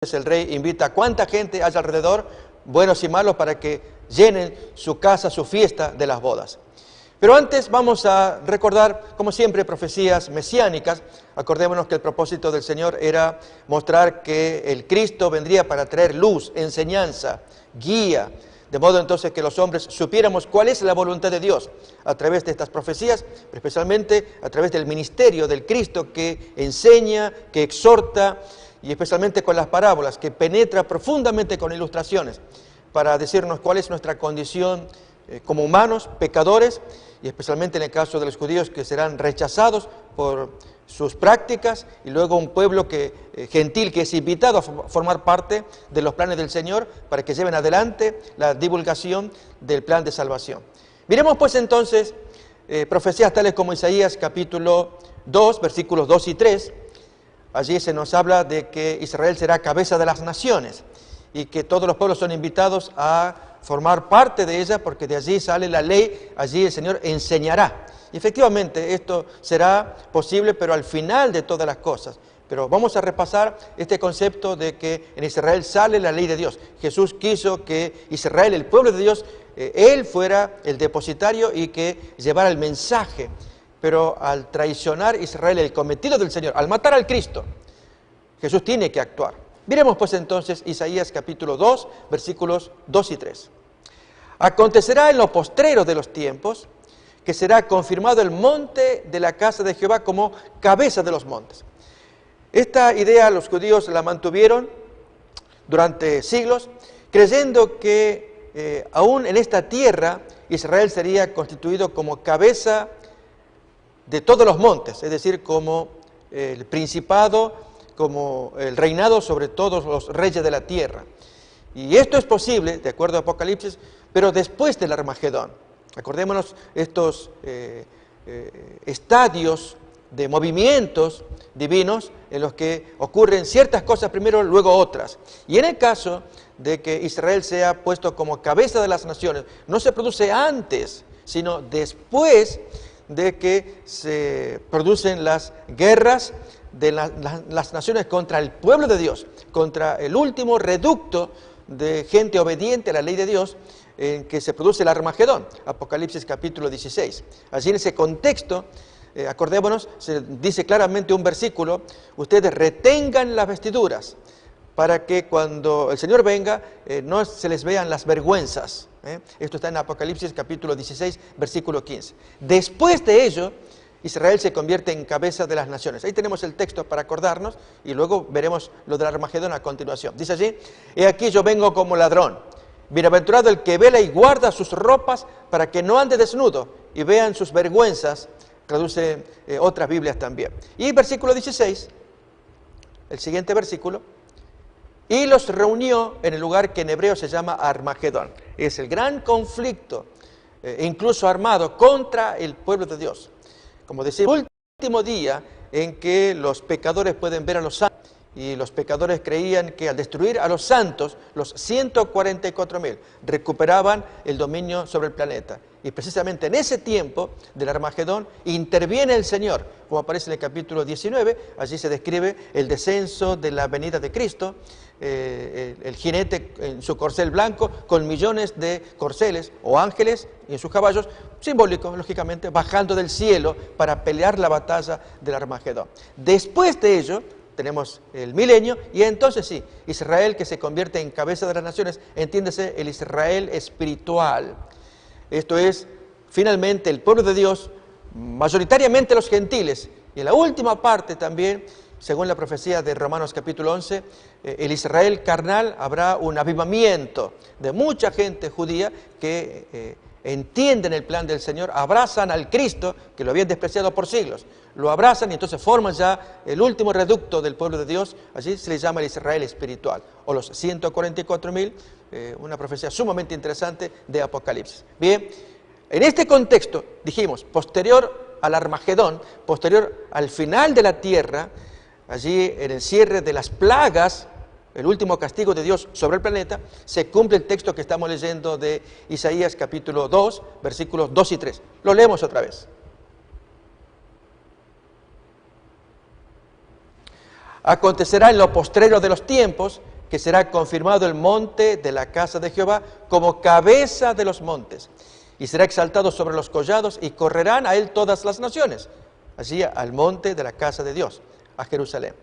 El rey invita a cuánta gente haya alrededor, buenos y malos, para que llenen su casa, su fiesta de las bodas. Pero antes vamos a recordar, como siempre, profecías mesiánicas. Acordémonos que el propósito del Señor era mostrar que el Cristo vendría para traer luz, enseñanza, guía, de modo entonces que los hombres supiéramos cuál es la voluntad de Dios a través de estas profecías, pero especialmente a través del ministerio del Cristo que enseña, que exhorta, y especialmente con las parábolas, que penetra profundamente con ilustraciones para decirnos cuál es nuestra condición como humanos, pecadores, y especialmente en el caso de los judíos que serán rechazados por sus prácticas, y luego un pueblo gentil que es invitado a formar parte de los planes del Señor para que lleven adelante la divulgación del plan de salvación. Miremos pues entonces profecías tales como Isaías capítulo 2, versículos 2 y 3, Allí se nos habla de que Israel será cabeza de las naciones y que todos los pueblos son invitados a formar parte de ella porque de allí sale la ley, allí el Señor enseñará. Y efectivamente esto será posible, pero al final de todas las cosas. Pero vamos a repasar este concepto de que en Israel sale la ley de Dios. Jesús quiso que Israel, el pueblo de Dios, Él fuera el depositario y que llevara el mensaje. Pero al traicionar Israel el cometido del Señor, al matar al Cristo, Jesús tiene que actuar. Miremos pues entonces Isaías capítulo 2, versículos 2 y 3. Acontecerá en lo postrero de los tiempos que será confirmado el monte de la casa de Jehová como cabeza de los montes. Esta idea los judíos la mantuvieron durante siglos, creyendo que aún en esta tierra Israel sería constituido como cabeza de todos los montes, es decir, como el principado, como el reinado sobre todos los reyes de la tierra. Y esto es posible, de acuerdo a Apocalipsis, pero después del Armagedón. Acordémonos estos estadios de movimientos divinos en los que ocurren ciertas cosas primero, luego otras. Y en el caso de que Israel sea puesto como cabeza de las naciones, no se produce antes, sino después de que se producen las guerras de las naciones contra el pueblo de Dios, contra el último reducto de gente obediente a la ley de Dios, en que se produce el Armagedón, Apocalipsis capítulo 16. Allí en ese contexto, acordémonos, se dice claramente un versículo: ustedes retengan las vestiduras para que cuando el Señor venga no se les vean las vergüenzas. Esto está en Apocalipsis capítulo 16, versículo 15. Después de ello, Israel se convierte en cabeza de las naciones. Ahí tenemos el texto para acordarnos y luego veremos lo del Armagedón a continuación. Dice allí: he aquí yo vengo como ladrón. Bienaventurado el que vela y guarda sus ropas para que no ande desnudo y vean sus vergüenzas. Traduce otras Biblias también. Y versículo 16, el siguiente versículo: y los reunió en el lugar que en hebreo se llama Armagedón. Es el gran conflicto, incluso armado, contra el pueblo de Dios. Como decía, el último día en que los pecadores pueden ver a los santos. Y los pecadores creían que al destruir a los santos, los 144.000 recuperaban el dominio sobre el planeta. Y precisamente en ese tiempo del Armagedón interviene el Señor, como aparece en el capítulo 19, allí se describe el descenso de la venida de Cristo, el jinete en su corcel blanco, con millones de corceles o ángeles y en sus caballos, simbólicos, lógicamente, bajando del cielo para pelear la batalla del Armagedón. Después de ello, tenemos el milenio, y entonces sí, Israel que se convierte en cabeza de las naciones, entiéndese el Israel espiritual. Esto es, finalmente, el pueblo de Dios, mayoritariamente los gentiles, y en la última parte también, según la profecía de Romanos capítulo 11, el Israel carnal, habrá un avivamiento de mucha gente judía que entienden el plan del Señor, abrazan al Cristo, que lo habían despreciado por siglos, lo abrazan y entonces forman ya el último reducto del pueblo de Dios. Allí se le llama el Israel espiritual, o los 144.000, una profecía sumamente interesante de Apocalipsis. Bien, en este contexto, dijimos, posterior al Armagedón, posterior al final de la tierra, allí en el cierre de las plagas, el último castigo de Dios sobre el planeta, se cumple el texto que estamos leyendo de Isaías capítulo 2, versículos 2 y 3. Lo leemos otra vez. Acontecerá en lo postrero de los tiempos que será confirmado el monte de la casa de Jehová como cabeza de los montes, y será exaltado sobre los collados, y correrán a él todas las naciones, allí al monte de la casa de Dios, a Jerusalén.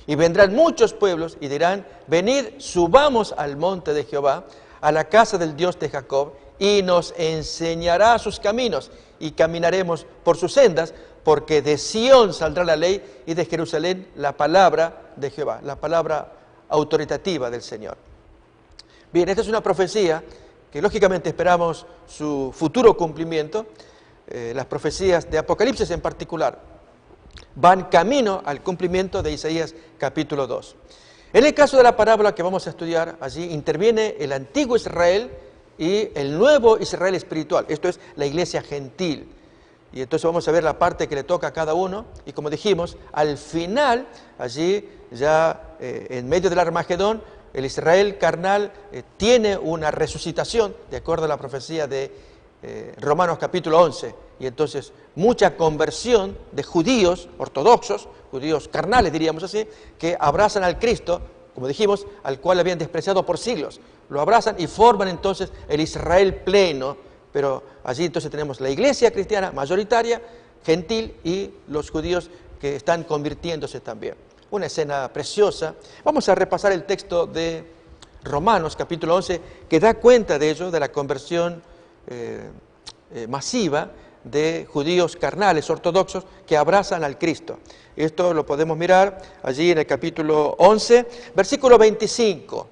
Y vendrán muchos pueblos y dirán, venid, subamos al monte de Jehová, a la casa del Dios de Jacob, y nos enseñará sus caminos, y caminaremos por sus sendas, porque de Sión saldrá la ley, y de Jerusalén la palabra de Jehová, la palabra autoritativa del Señor. Bien, esta es una profecía que lógicamente esperamos su futuro cumplimiento. Las profecías de Apocalipsis en particular van camino al cumplimiento de Isaías capítulo 2. En el caso de la parábola que vamos a estudiar, allí interviene el antiguo Israel y el nuevo Israel espiritual, esto es la iglesia gentil. Y entonces vamos a ver la parte que le toca a cada uno, y como dijimos, al final, allí ya en medio del Armagedón, el Israel carnal tiene una resucitación, de acuerdo a la profecía de Romanos capítulo 11, y entonces mucha conversión de judíos ortodoxos, judíos carnales diríamos así, que abrazan al Cristo, como dijimos, al cual habían despreciado por siglos, lo abrazan y forman entonces el Israel pleno. Pero allí entonces tenemos la iglesia cristiana mayoritaria, gentil, y los judíos que están convirtiéndose también. Una escena preciosa. Vamos a repasar el texto de Romanos capítulo 11, que da cuenta de ello, de la conversión masiva de judíos carnales, ortodoxos, que abrazan al Cristo. Esto lo podemos mirar allí en el capítulo 11, versículo 25.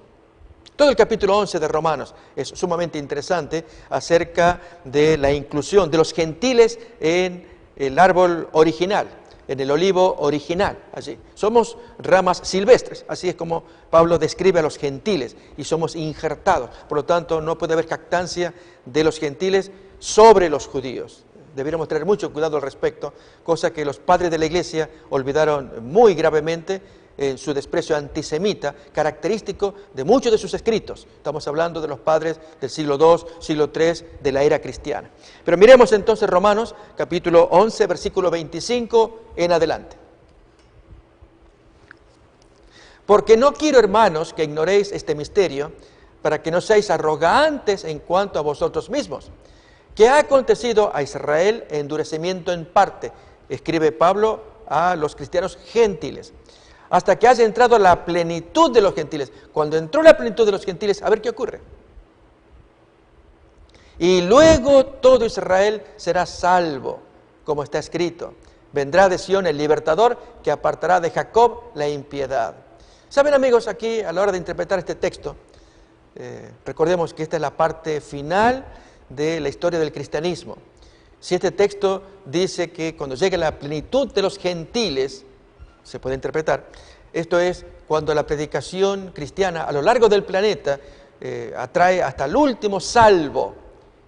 Todo el capítulo 11 de Romanos es sumamente interesante acerca de la inclusión de los gentiles en el árbol original, en el olivo original. Allí somos ramas silvestres, así es como Pablo describe a los gentiles, y somos injertados. Por lo tanto, no puede haber jactancia de los gentiles sobre los judíos. Deberíamos tener mucho cuidado al respecto, cosa que los padres de la iglesia olvidaron muy gravemente en su desprecio antisemita, característico de muchos de sus escritos. Estamos hablando de los padres del siglo II, siglo III, de la era cristiana. Pero miremos entonces Romanos, capítulo 11, versículo 25 en adelante. Porque no quiero, hermanos, que ignoréis este misterio, para que no seáis arrogantes en cuanto a vosotros mismos, que ha acontecido a Israel endurecimiento en parte, escribe Pablo a los cristianos gentiles, hasta que haya entrado la plenitud de los gentiles. Cuando entró la plenitud de los gentiles, a ver qué ocurre. Y luego todo Israel será salvo, como está escrito. Vendrá de Sión el libertador, que apartará de Jacob la impiedad. Saben, amigos, aquí a la hora de interpretar este texto, recordemos que esta es la parte final de la historia del cristianismo. Si este texto dice que cuando llegue la plenitud de los gentiles, se puede interpretar, esto es cuando la predicación cristiana a lo largo del planeta atrae hasta el último salvo,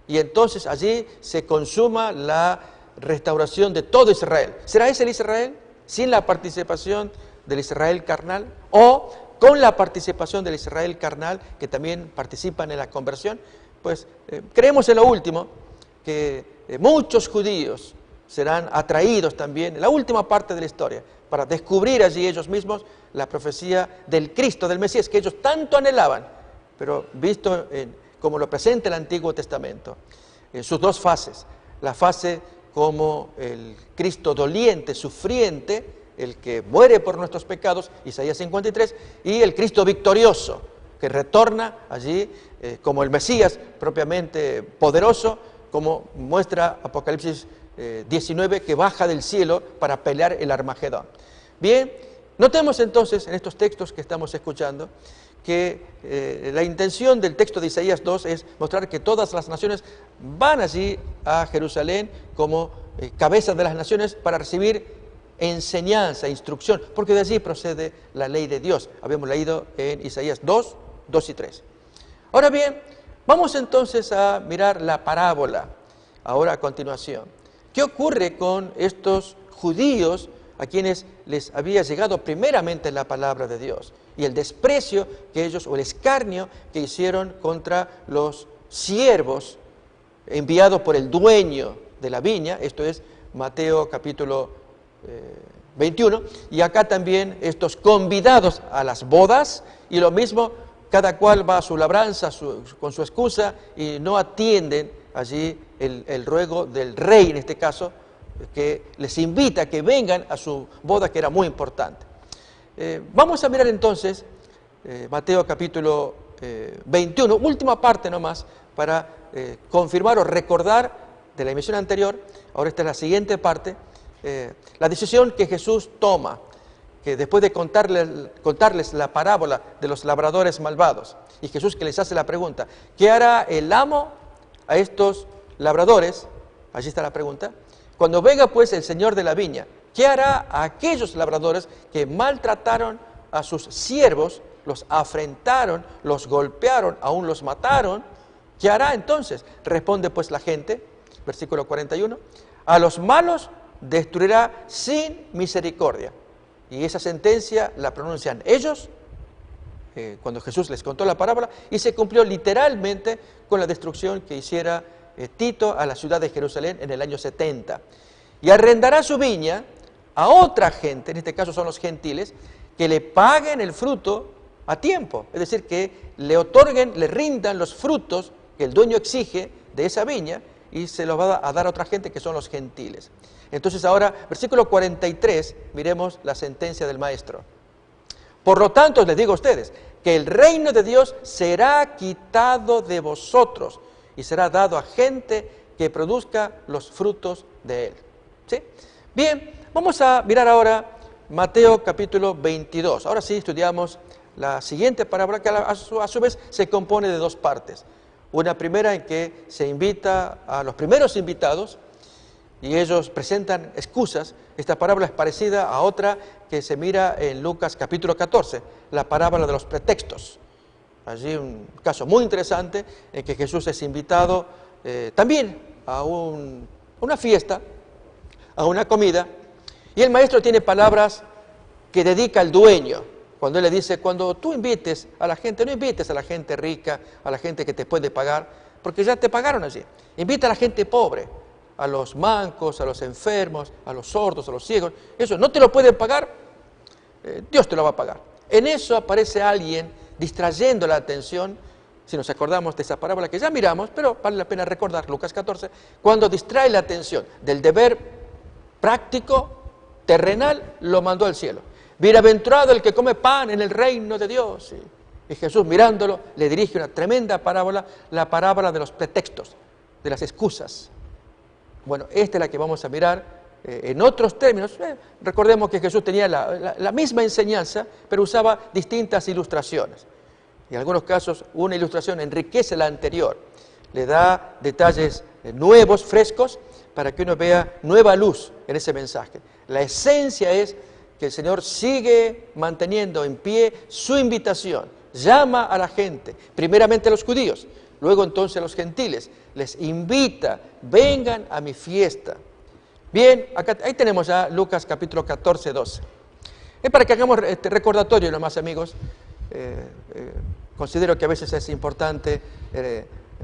y entonces allí se consuma la restauración de todo Israel. ¿Será ese el Israel sin la participación del Israel carnal, o con la participación del Israel carnal que también participan en la conversión? Pues creemos en lo último, que muchos judíos serán atraídos también en la última parte de la historia para descubrir allí ellos mismos la profecía del Cristo, del Mesías, que ellos tanto anhelaban, pero visto como lo presenta el Antiguo Testamento, en sus dos fases: la fase como el Cristo doliente, sufriente, el que muere por nuestros pecados, Isaías 53, y el Cristo victorioso, que retorna allí como el Mesías propiamente poderoso, como muestra Apocalipsis 19, que baja del cielo para pelear el Armagedón. Bien, notemos entonces en estos textos que estamos escuchando que la intención del texto de Isaías 2 es mostrar que todas las naciones van allí a Jerusalén como cabezas de las naciones para recibir enseñanza, instrucción, porque de allí procede la ley de Dios. Habíamos leído en Isaías 2, 2 y 3. Ahora bien, vamos entonces a mirar la parábola, ahora a continuación. ¿Qué ocurre con estos judíos a quienes les había llegado primeramente la palabra de Dios, y el desprecio que ellos, o el escarnio que hicieron contra los siervos enviados por el dueño de la viña? Esto es Mateo capítulo 21, y acá también estos convidados a las bodas, y lo mismo, cada cual va a su labranza con su excusa y no atienden allí el ruego del rey, en este caso, que les invita a que vengan a su boda, que era muy importante. Vamos a mirar entonces Mateo capítulo 21, última parte nomás, para confirmar o recordar de la emisión anterior. Ahora esta es la siguiente parte, la decisión que Jesús toma, que después de contarles la parábola de los labradores malvados, y Jesús que les hace la pregunta, ¿qué hará el amo a estos labradores? Allí está la pregunta. Cuando venga pues el señor de la viña, ¿qué hará a aquellos labradores que maltrataron a sus siervos, los afrentaron, los golpearon, aún los mataron? ¿Qué hará entonces? Responde pues la gente, versículo 41, a los malos destruirá sin misericordia. Y esa sentencia la pronuncian ellos, cuando Jesús les contó la parábola, y se cumplió literalmente con la destrucción que hiciera Tito a la ciudad de Jerusalén en el año 70. Y arrendará su viña a otra gente, en este caso son los gentiles, que le paguen el fruto a tiempo. Es decir, que le otorguen, le rindan los frutos que el dueño exige de esa viña y se los va a dar a otra gente que son los gentiles. Entonces ahora, versículo 43, miremos la sentencia del maestro. Por lo tanto, les digo a ustedes, que el reino de Dios será quitado de vosotros y será dado a gente que produzca los frutos de él. ¿Sí? Bien, vamos a mirar ahora Mateo capítulo 22. Ahora sí estudiamos la siguiente parábola, que a su vez se compone de dos partes. Una primera en que se invita a los primeros invitados y ellos presentan excusas. Esta parábola es parecida a otra que se mira en Lucas capítulo 14, la parábola de los pretextos. Allí un caso muy interesante en que Jesús es invitado también a una fiesta, a una comida, y el maestro tiene palabras que dedica al dueño. Cuando él le dice, cuando tú invites a la gente, no invites a la gente rica, a la gente que te puede pagar, porque ya te pagaron allí. Invita a la gente pobre, a los mancos, a los enfermos, a los sordos, a los ciegos. Eso no te lo pueden pagar, Dios te lo va a pagar. En eso aparece alguien distrayendo la atención, si nos acordamos de esa parábola que ya miramos, pero vale la pena recordar, Lucas 14, cuando distrae la atención del deber práctico, terrenal, lo mandó al cielo. Bienaventurado el que come pan en el reino de Dios. Y Jesús, mirándolo, le dirige una tremenda parábola, la parábola de los pretextos, de las excusas. Bueno, esta es la que vamos a mirar en otros términos. Recordemos que Jesús tenía la misma enseñanza, pero usaba distintas ilustraciones. En algunos casos, una ilustración enriquece la anterior, le da detalles nuevos, frescos, para que uno vea nueva luz en ese mensaje. La esencia es que el Señor sigue manteniendo en pie su invitación, llama a la gente, primeramente a los judíos, luego entonces a los gentiles, les invita, vengan a mi fiesta. Bien, ahí tenemos ya Lucas capítulo 14, 12. Es para que hagamos este recordatorio nomás, amigos. Considero que a veces es importante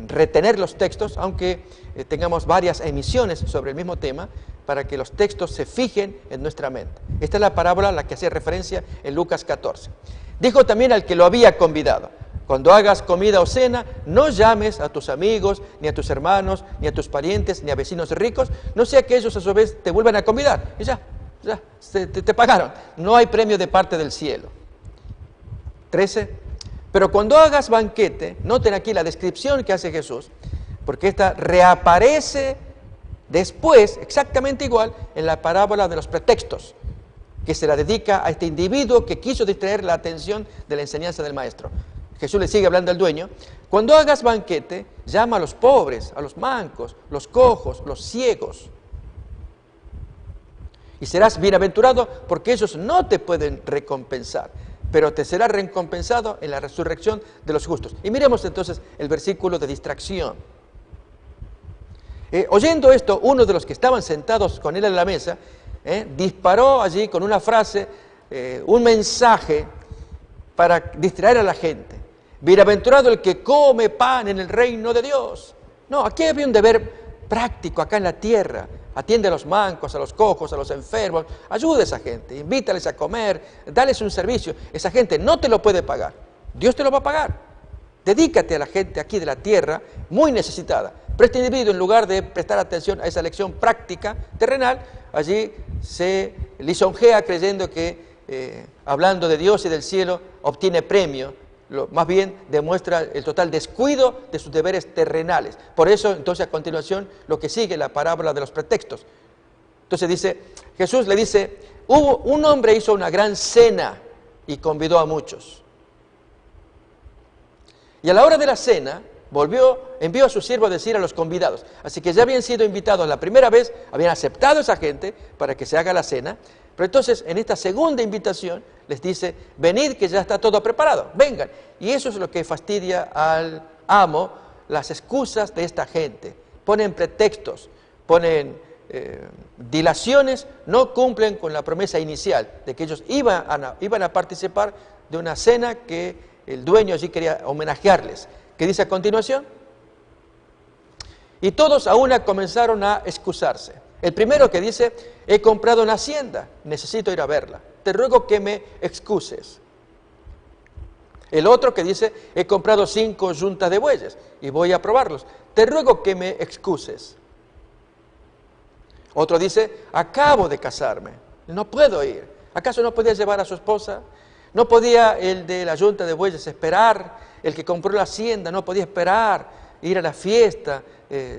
retener los textos, aunque tengamos varias emisiones sobre el mismo tema, para que los textos se fijen en nuestra mente. Esta es la parábola a la que hacía referencia en Lucas 14. Dijo también al que lo había convidado, cuando hagas comida o cena, no llames a tus amigos, ni a tus hermanos, ni a tus parientes, ni a vecinos ricos, no sea que ellos a su vez te vuelvan a convidar. Y ya, te pagaron. No hay premio de parte del cielo. 13. Pero cuando hagas banquete, noten aquí la descripción que hace Jesús, porque esta reaparece después, exactamente igual, en la parábola de los pretextos, que se la dedica a este individuo que quiso distraer la atención de la enseñanza del maestro. Jesús le sigue hablando al dueño. Cuando hagas banquete, llama a los pobres, a los mancos, los cojos, los ciegos. Y serás bienaventurado porque ellos no te pueden recompensar, pero te será recompensado en la resurrección de los justos. Y miremos entonces el versículo de distracción. Oyendo esto, uno de los que estaban sentados con él en la mesa, disparó allí con una frase, un mensaje para distraer a la gente. Bienaventurado el que come pan en el reino de Dios. No, aquí había un deber práctico acá en la tierra. atiende a los mancos, a los cojos, a los enfermos, ayuda a esa gente, invítales a comer, dales un servicio. Esa gente no te lo puede pagar, Dios te lo va a pagar. Dedícate a la gente aquí de la tierra muy necesitada. Pero este individuo, en lugar de prestar atención a esa lección práctica, terrenal, allí se lisonjea creyendo que hablando de Dios y del cielo obtiene premio. Más bien demuestra el total descuido de sus deberes terrenales. Por eso, entonces, a continuación, lo que sigue, la parábola de los pretextos. Entonces dice, Jesús le dice, un hombre hizo una gran cena y convidó a muchos. Y a la hora de la cena, envió a su siervo a decir a los convidados. Así que ya habían sido invitados la primera vez, habían aceptado a esa gente para que se haga la cena. Pero entonces, en esta segunda invitación, les dice, venid que ya está todo preparado, vengan. Y eso es lo que fastidia al amo, las excusas de esta gente. Ponen pretextos, ponen dilaciones, no cumplen con la promesa inicial de que ellos iban a participar de una cena que el dueño allí quería homenajearles. ¿Qué dice a continuación? Y todos a una comenzaron a excusarse. El primero que dice, he comprado una hacienda, necesito ir a verla, te ruego que me excuses. El otro que dice, he comprado 5 yuntas de bueyes y voy a probarlos, te ruego que me excuses. Otro dice, acabo de casarme, no puedo ir. ¿Acaso no podía llevar a su esposa? ¿No podía el de la yunta de bueyes esperar? El que compró la hacienda no podía esperar, ir a la fiesta,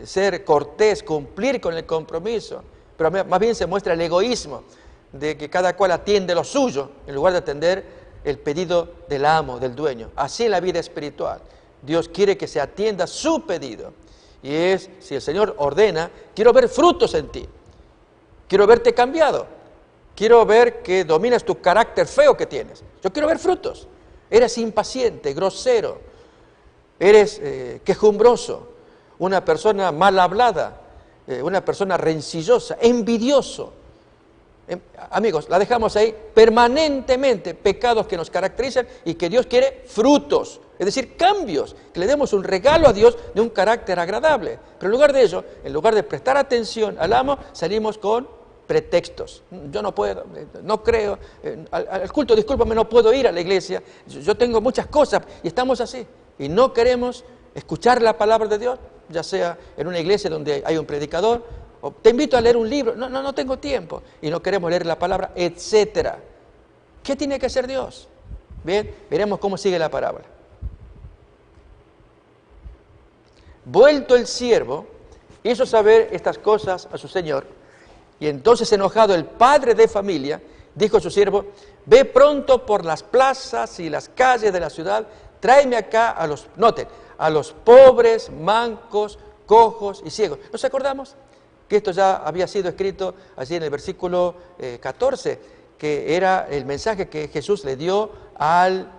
ser cortés, cumplir con el compromiso. Pero más bien se muestra el egoísmo de que cada cual atiende lo suyo en lugar de atender el pedido del amo, del dueño. Así en la vida espiritual. Dios quiere que se atienda su pedido. Y es, si el Señor ordena, quiero ver frutos en ti. Quiero verte cambiado. Quiero ver que dominas tu carácter feo que tienes. Yo quiero ver frutos. Eres impaciente, grosero. Eres quejumbroso. Una persona mal hablada. Una persona rencillosa, envidioso. Amigos, la dejamos ahí permanentemente, pecados que nos caracterizan y que Dios quiere frutos, es decir, cambios, que le demos un regalo a Dios de un carácter agradable. Pero en lugar de ello, en lugar de prestar atención al amo, salimos con pretextos. Yo no puedo, no creo, al culto, discúlpame, no puedo ir a la iglesia, yo tengo muchas cosas y estamos así. Y no queremos escuchar la palabra de Dios, ya sea en una iglesia donde hay un predicador, o te invito a leer un libro, no tengo tiempo, y no queremos leer la palabra, etcétera. ¿Qué tiene que hacer Dios? Bien, veremos cómo sigue la parábola. Vuelto el siervo, hizo saber estas cosas a su señor, y entonces enojado el padre de familia, dijo a su siervo, ve pronto por las plazas y las calles de la ciudad, tráeme acá a los pobres, mancos, cojos y ciegos. ¿Nos acordamos? Que esto ya había sido escrito allí en el versículo 14, que era el mensaje que Jesús le dio al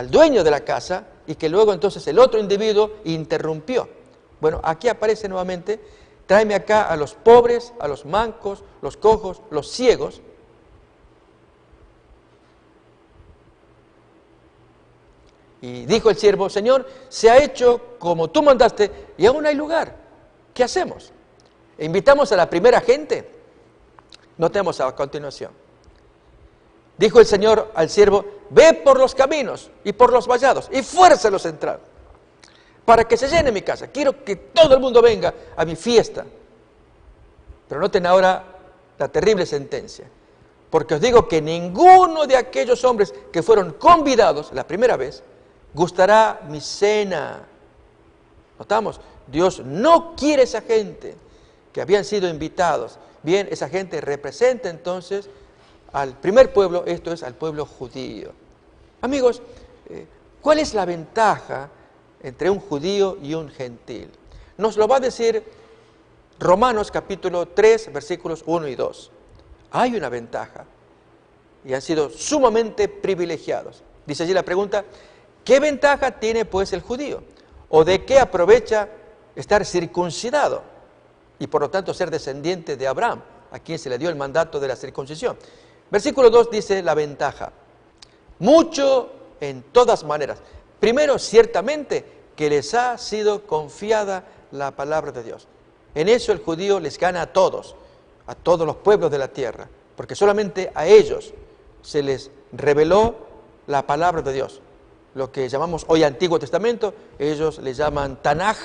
dueño de la casa y que luego entonces el otro individuo interrumpió. Bueno, aquí aparece nuevamente, tráeme acá a los pobres, a los mancos, los cojos, los ciegos. Y dijo el siervo, Señor, se ha hecho como tú mandaste y aún hay lugar. ¿Qué hacemos? ¿Invitamos a la primera gente? Notemos a continuación. Dijo el Señor al siervo, ve por los caminos y por los vallados y fuérzalos a entrar, para que se llene mi casa. Quiero que todo el mundo venga a mi fiesta. Pero noten ahora la terrible sentencia. Porque os digo que ninguno de aquellos hombres que fueron convidados la primera vez gustará mi cena. Notamos, Dios no quiere esa gente que habían sido invitados. Bien, esa gente representa entonces al primer pueblo, esto es al pueblo judío. Amigos, ¿cuál es la ventaja entre un judío y un gentil? Nos lo va a decir Romanos capítulo 3, versículos 1 y 2. Hay una ventaja y han sido sumamente privilegiados. Dice allí la pregunta, ¿qué ventaja tiene pues el judío? ¿O de qué aprovecha estar circuncidado? Y por lo tanto ser descendiente de Abraham, a quien se le dio el mandato de la circuncisión. Versículo 2 dice la ventaja. Mucho en todas maneras. Primero, ciertamente, que les ha sido confiada la palabra de Dios. En eso el judío les gana a todos los pueblos de la tierra, porque solamente a ellos se les reveló la palabra de Dios. Lo que llamamos hoy Antiguo Testamento, ellos le llaman Tanaj,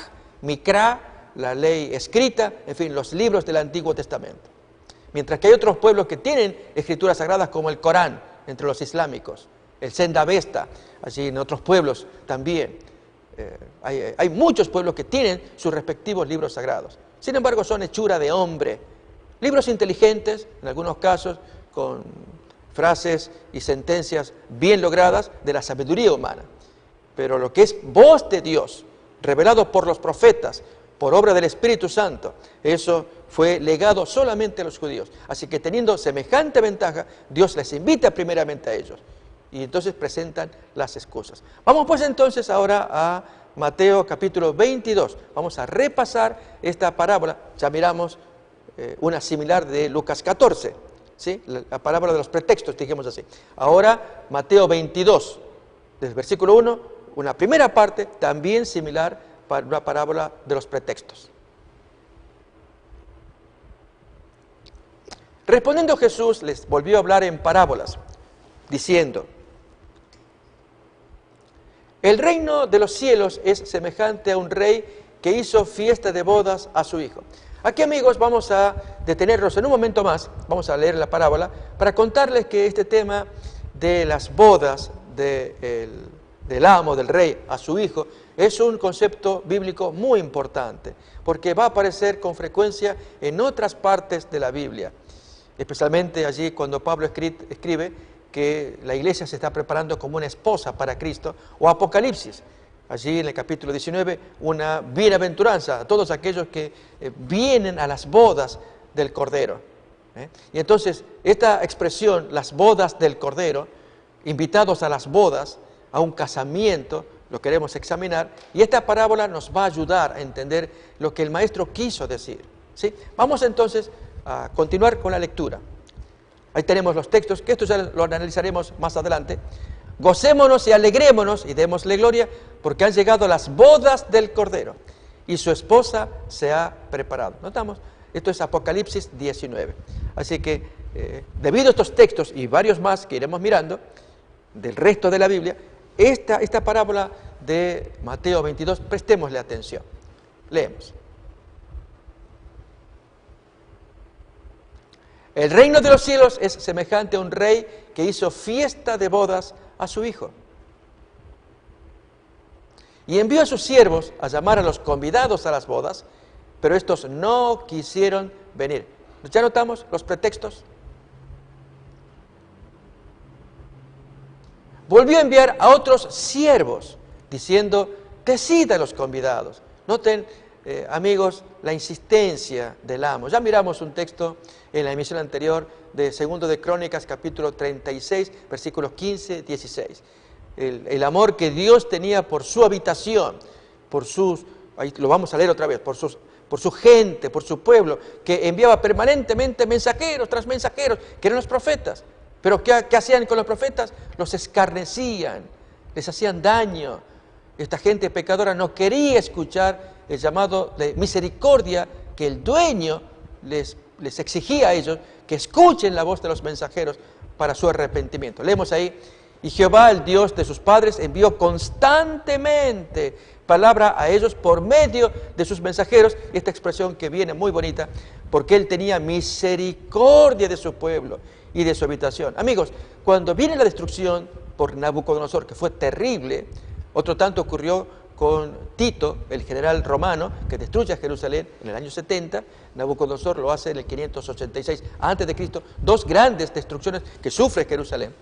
Mikra, la ley escrita, en fin, los libros del Antiguo Testamento. Mientras que hay otros pueblos que tienen escrituras sagradas como el Corán, entre los islámicos, el Zend-Avesta, allí en otros pueblos también. Hay muchos pueblos que tienen sus respectivos libros sagrados. Sin embargo, son hechura de hombre. Libros inteligentes, en algunos casos, con frases y sentencias bien logradas de la sabiduría humana. Pero lo que es voz de Dios, revelado por los profetas, por obra del Espíritu Santo, eso fue legado solamente a los judíos. Así que teniendo semejante ventaja, Dios les invita primeramente a ellos. Y entonces presentan las excusas. Vamos pues entonces ahora a Mateo capítulo 22. Vamos a repasar esta parábola. Ya miramos una similar de Lucas 14, ¿sí? La parábola de los pretextos, dijimos así. Ahora Mateo 22, desde el versículo 1, una primera parte también similar para una parábola de los pretextos. Respondiendo Jesús les volvió a hablar en parábolas, diciendo: el reino de los cielos es semejante a un rey que hizo fiesta de bodas a su hijo. Aquí, amigos, vamos a detenernos en un momento más, vamos a leer la parábola, para contarles que este tema de las bodas del amo, del rey, a su hijo, es un concepto bíblico muy importante, porque va a aparecer con frecuencia en otras partes de la Biblia, especialmente allí cuando Pablo escribe que la iglesia se está preparando como una esposa para Cristo, o Apocalipsis, allí en el capítulo 19, una bienaventuranza a todos aquellos que vienen a las bodas del Cordero. Y entonces, esta expresión, las bodas del Cordero, invitados a las bodas, a un casamiento, lo queremos examinar, y esta parábola nos va a ayudar a entender lo que el Maestro quiso decir, ¿sí? Vamos entonces a continuar con la lectura. Ahí tenemos los textos, que esto ya lo analizaremos más adelante. Gocémonos y alegrémonos y démosle gloria, porque han llegado las bodas del Cordero y su esposa se ha preparado. ¿Notamos? Esto es Apocalipsis 19. Así que, debido a estos textos y varios más que iremos mirando, del resto de la Biblia, esta parábola de Mateo 22, prestémosle atención. Leemos. El reino de los cielos es semejante a un rey que hizo fiesta de bodas a su hijo. Y envió a sus siervos a llamar a los convidados a las bodas, pero estos no quisieron venir. ¿Ya notamos los pretextos? Volvió a enviar a otros siervos, diciendo: decid a los convidados. Noten, amigos, la insistencia del amo. Ya miramos un texto en la emisión anterior de 2 de Crónicas, capítulo 36, versículos 15, 16. El amor que Dios tenía por su habitación, ahí lo vamos a leer otra vez, por su gente, por su pueblo, que enviaba permanentemente mensajeros tras mensajeros, que eran los profetas. Pero ¿qué hacían con los profetas? Los escarnecían, les hacían daño. Esta gente pecadora no quería escuchar el llamado de misericordia que el dueño les exigía a ellos, que escuchen la voz de los mensajeros para su arrepentimiento. Leemos ahí: y Jehová, el Dios de sus padres, envió constantemente palabra a ellos por medio de sus mensajeros. Y esta expresión que viene muy bonita, porque Él tenía misericordia de su pueblo y de su habitación. Amigos, cuando viene la destrucción por Nabucodonosor, que fue terrible, otro tanto ocurrió con Tito, el general romano, que destruye a Jerusalén en el año 70, Nabucodonosor lo hace en el 586 a.C., dos grandes destrucciones que sufre Jerusalén.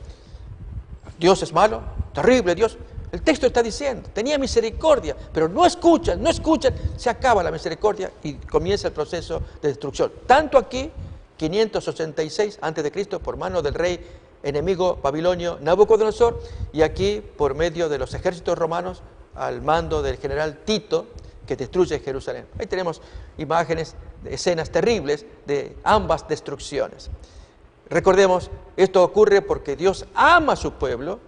Dios es malo, terrible Dios. El texto está diciendo, tenía misericordia, pero no escuchan, se acaba la misericordia y comienza el proceso de destrucción. Tanto aquí, 586 a.C., por mano del rey enemigo babilonio Nabucodonosor, y aquí por medio de los ejércitos romanos al mando del general Tito, que destruye Jerusalén. Ahí tenemos imágenes, escenas terribles de ambas destrucciones. Recordemos, esto ocurre porque Dios ama a su pueblo,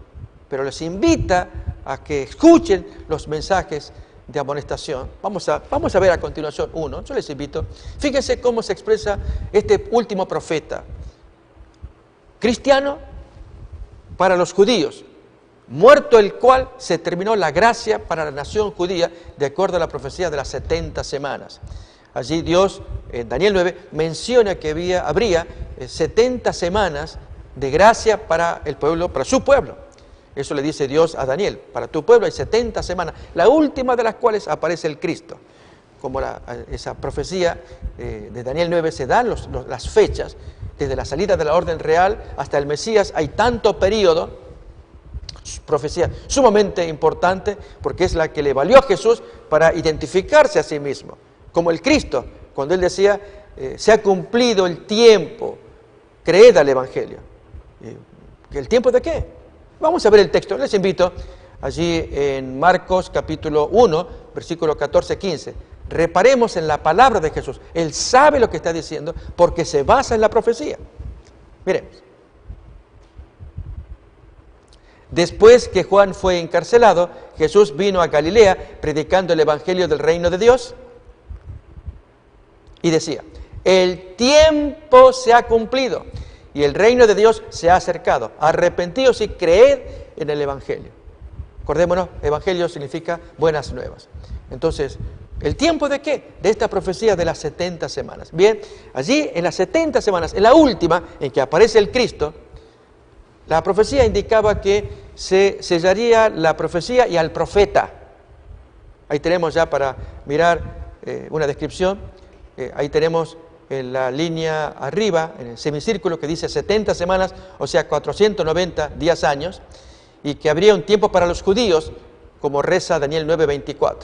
pero les invita a que escuchen los mensajes de amonestación. Vamos a ver a continuación uno. Yo les invito. Fíjense cómo se expresa este último profeta. Cristiano para los judíos, muerto el cual se terminó la gracia para la nación judía, de acuerdo a la profecía de las 70 semanas. Allí Dios, en Daniel 9, menciona que habría 70 semanas de gracia para el pueblo, para su pueblo. Eso le dice Dios a Daniel: para tu pueblo hay 70 semanas, la última de las cuales aparece el Cristo. Como esa profecía de Daniel 9 se dan las fechas, desde la salida de la orden real hasta el Mesías, hay tanto periodo, profecía sumamente importante, porque es la que le valió a Jesús para identificarse a sí mismo, como el Cristo, cuando él decía, se ha cumplido el tiempo, creed al Evangelio. ¿El tiempo de qué? Vamos a ver el texto. Les invito allí en Marcos capítulo 1, versículo 14-15. Reparemos en la palabra de Jesús. Él sabe lo que está diciendo porque se basa en la profecía. Miremos. Después que Juan fue encarcelado, Jesús vino a Galilea predicando el evangelio del reino de Dios y decía: el tiempo se ha cumplido y el reino de Dios se ha acercado. Arrepentíos y creed en el evangelio. Acordémonos, evangelio significa buenas nuevas. Entonces, ¿el tiempo de qué? De esta profecía de las 70 semanas. Bien, allí en las 70 semanas, en la última, en que aparece el Cristo, la profecía indicaba que se sellaría la profecía y al profeta. Ahí tenemos ya para mirar una descripción. Ahí tenemos en la línea arriba, en el semicírculo, que dice 70 semanas, o sea 490 días años, y que habría un tiempo para los judíos, como reza Daniel 9:24,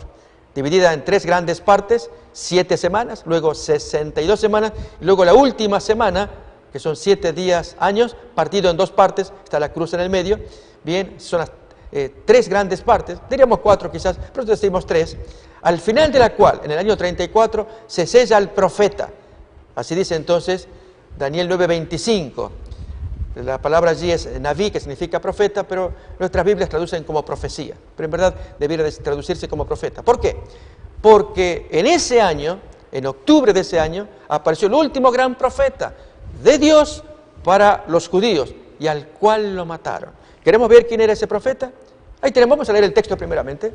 dividida en 3 grandes partes, 7 semanas, luego 62 semanas, y luego la última semana, que son 7 días, años, partido en 2 partes, está la cruz en el medio. Bien, son las 3 grandes partes, diríamos 4 quizás, pero decimos 3, al final de la cual, en el año 34, se sella al profeta. Así dice entonces Daniel 9:25. La palabra allí es Naví, que significa profeta, pero nuestras Biblias traducen como profecía. Pero en verdad debiera traducirse como profeta. ¿Por qué? Porque en ese año, en octubre de ese año, apareció el último gran profeta de Dios para los judíos, y al cual lo mataron. ¿Queremos ver quién era ese profeta? Ahí tenemos, vamos a leer el texto primeramente.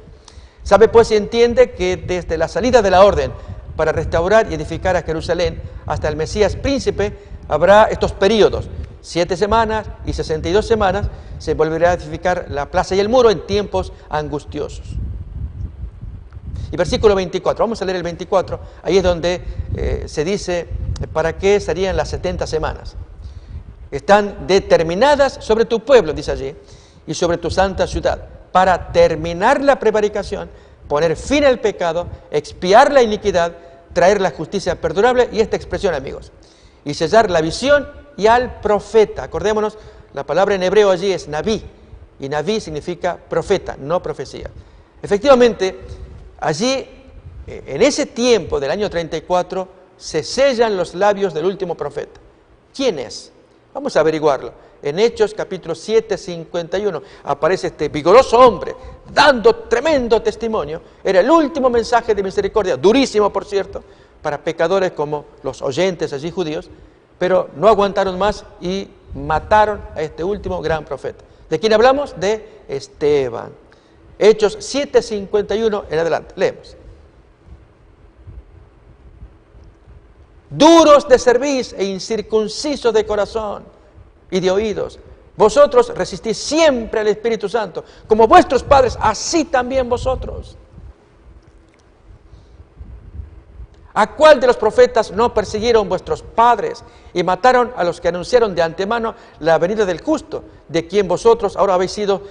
Sabe pues y entiende que desde la salida de la orden para restaurar y edificar a Jerusalén hasta el Mesías príncipe, habrá estos periodos, 7 semanas y 62 semanas, se volverá a edificar la plaza y el muro en tiempos angustiosos. Y versículo 24, vamos a leer el 24, ahí es donde se dice para qué serían las 70 semanas. Están determinadas sobre tu pueblo, dice allí, y sobre tu santa ciudad, para terminar la prevaricación, poner fin al pecado, expiar la iniquidad, traer la justicia perdurable, y esta expresión, amigos, y sellar la visión y al profeta. Acordémonos, la palabra en hebreo allí es Naví, y Naví significa profeta, no profecía. Efectivamente, allí, en ese tiempo del año 34, se sellan los labios del último profeta. ¿Quién es? Vamos a averiguarlo. En Hechos capítulo 7, 51, aparece este vigoroso hombre, dando tremendo testimonio. Era el último mensaje de misericordia, durísimo por cierto, para pecadores como los oyentes allí judíos, pero no aguantaron más y mataron a este último gran profeta. ¿De quién hablamos? De Esteban. Hechos 7, 51 en adelante. Leemos. Duros de cerviz e incircuncisos de corazón y de oídos, vosotros resistís siempre al Espíritu Santo, como vuestros padres, así también vosotros. ¿A cuál de los profetas no persiguieron vuestros padres y mataron a los que anunciaron de antemano la venida del justo, de quien vosotros ahora habéis sido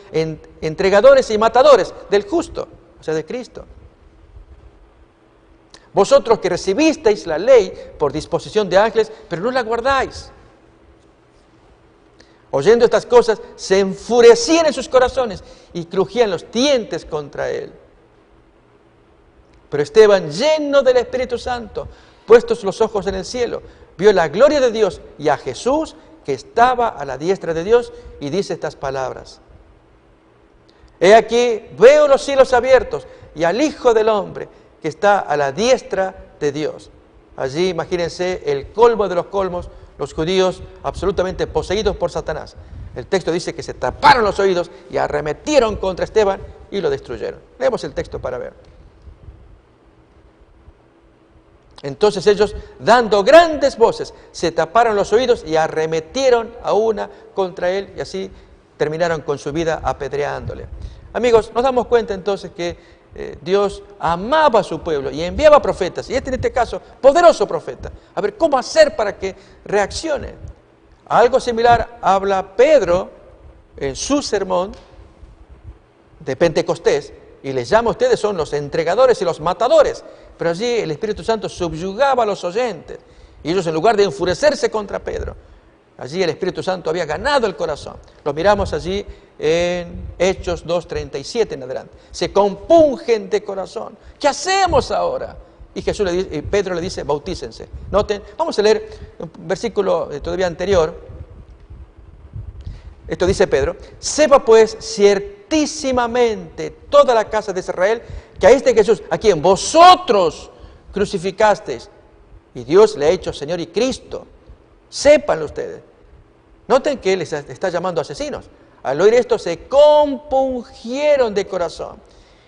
entregadores y matadores del justo, o sea, de Cristo? Vosotros que recibisteis la ley por disposición de ángeles, pero no la guardáis. Oyendo estas cosas, se enfurecían en sus corazones y crujían los dientes contra él. Pero Esteban, lleno del Espíritu Santo, puestos los ojos en el cielo, vio la gloria de Dios y a Jesús que estaba a la diestra de Dios, y dice estas palabras: He aquí, veo los cielos abiertos y al Hijo del Hombre que está a la diestra de Dios. Allí, imagínense, el colmo de los colmos, los judíos absolutamente poseídos por Satanás. El texto dice que se taparon los oídos y arremetieron contra Esteban y lo destruyeron. Leemos el texto para ver. Entonces ellos, dando grandes voces, se taparon los oídos y arremetieron a una contra él, y así terminaron con su vida apedreándole. Amigos, nos damos cuenta entonces que Dios amaba a su pueblo y enviaba profetas, y en este caso, poderoso profeta. A ver, ¿cómo hacer para que reaccione? Algo similar habla Pedro en su sermón de Pentecostés, y les llama a ustedes, son los entregadores y los matadores. Pero allí el Espíritu Santo subyugaba a los oyentes, y ellos, en lugar de enfurecerse contra Pedro, allí el Espíritu Santo había ganado el corazón. Lo miramos allí en Hechos 2:37 en adelante. Se compungen de corazón. ¿Qué hacemos ahora? Y Pedro le dice, bautícense. Noten, vamos a leer un versículo todavía anterior. Esto dice Pedro: sepa pues ciertísimamente toda la casa de Israel que a este Jesús, a quien vosotros crucificasteis, y Dios le ha hecho Señor y Cristo. Sépanlo ustedes. Noten que Él les está llamando asesinos. Al oír esto se compungieron de corazón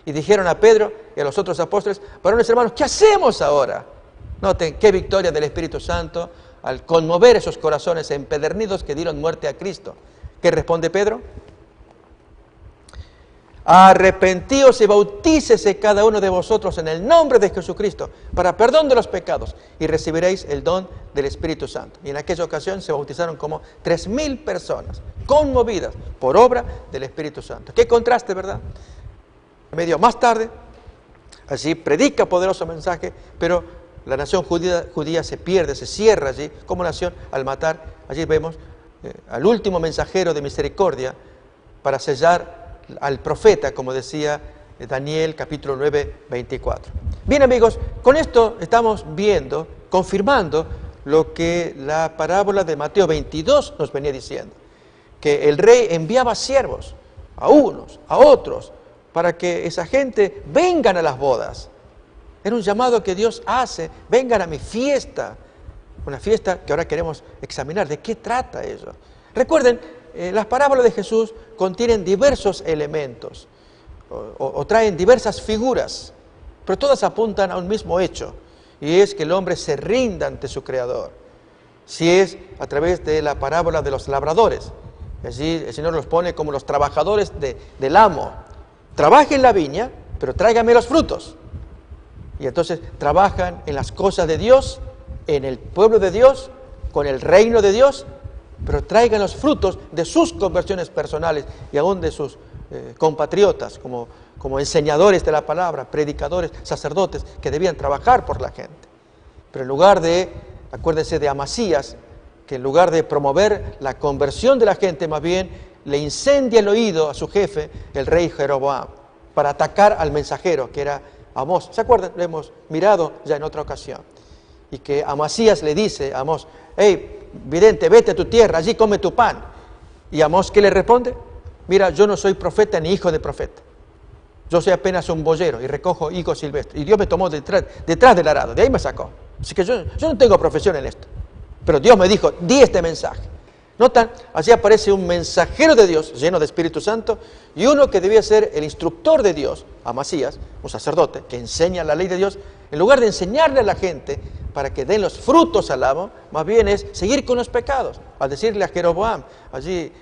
y dijeron a Pedro y a los otros apóstoles: varones hermanos, ¿qué hacemos ahora? Noten qué victoria del Espíritu Santo al conmover esos corazones empedernidos que dieron muerte a Cristo. ¿Qué responde Pedro? Arrepentíos y bautícese cada uno de vosotros en el nombre de Jesucristo para perdón de los pecados, y recibiréis el don del Espíritu Santo. Y en aquella ocasión se bautizaron como 3,000 personas, conmovidas por obra del Espíritu Santo. Qué contraste, ¿verdad? Medio más tarde, allí predica poderoso mensaje, pero la nación judía se pierde, se cierra allí como nación al matar. Allí vemos al último mensajero de misericordia para sellar al profeta, como decía Daniel capítulo 9, 24. Bien, amigos, con esto estamos viendo, confirmando lo que la parábola de Mateo 22 nos venía diciendo, que el rey enviaba siervos a unos, a otros, para que esa gente vengan a las bodas. Era un llamado que Dios hace: vengan a mi fiesta. Una fiesta que ahora queremos examinar. ¿De qué trata eso? Recuerden, las parábolas de Jesús contienen diversos elementos o traen diversas figuras, pero todas apuntan a un mismo hecho, y es que el hombre se rinda ante su Creador. Si es a través de la parábola de los labradores, allí el Señor los pone como los trabajadores del amo. Trabajen la viña, pero tráigame los frutos. Y entonces trabajan en las cosas de Dios, en el pueblo de Dios, con el reino de Dios, pero traigan los frutos de sus conversiones personales y aún de sus compatriotas, como enseñadores de la palabra, predicadores, sacerdotes, que debían trabajar por la gente. Pero en lugar de, acuérdense de Amasías, que en lugar de promover la conversión de la gente, más bien le incendia el oído a su jefe, el rey Jeroboam, para atacar al mensajero, que era Amós. ¿Se acuerdan? Lo hemos mirado ya en otra ocasión. Y que Amasías le dice a Amós: hey, vidente, vete a tu tierra, allí come tu pan. Y Amós, ¿qué le responde? Mira, yo no soy profeta ni hijo de profeta. Yo soy apenas un boyero y recojo higos silvestres. Y Dios me tomó detrás del arado, de ahí me sacó. Así que yo no tengo profesión en esto. Pero Dios me dijo: di este mensaje. Notan, allí aparece un mensajero de Dios lleno de Espíritu Santo y uno que debía ser el instructor de Dios, Amasías, un sacerdote que enseña la ley de Dios. En lugar de enseñarle a la gente para que den los frutos al amo, más bien es seguir con los pecados. Al decirle a Jeroboam, allí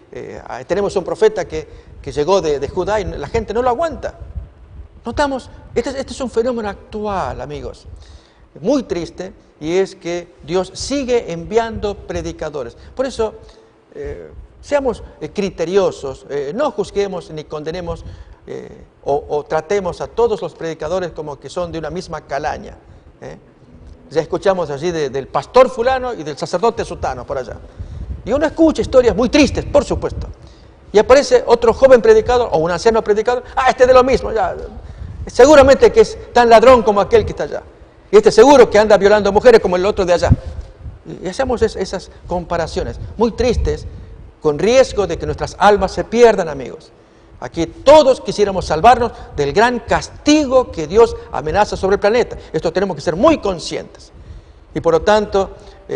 tenemos un profeta que llegó de Judá y la gente no lo aguanta. Notamos, este es un fenómeno actual, amigos, muy triste, y es que Dios sigue enviando predicadores. Por eso, seamos criteriosos, no juzguemos ni condenemos o tratemos a todos los predicadores como que son de una misma calaña. Ya escuchamos allí del pastor fulano y del sacerdote sutano por allá. Y uno escucha historias muy tristes, por supuesto. Y aparece otro joven predicador o un anciano predicador: este de lo mismo, ya. Seguramente que es tan ladrón como aquel que está allá. Y este seguro que anda violando mujeres como el otro de allá. Y hacemos esas comparaciones muy tristes, con riesgo de que nuestras almas se pierdan, amigos. Aquí todos quisiéramos salvarnos del gran castigo que Dios amenaza sobre el planeta. Esto tenemos que ser muy conscientes. Y por lo tanto,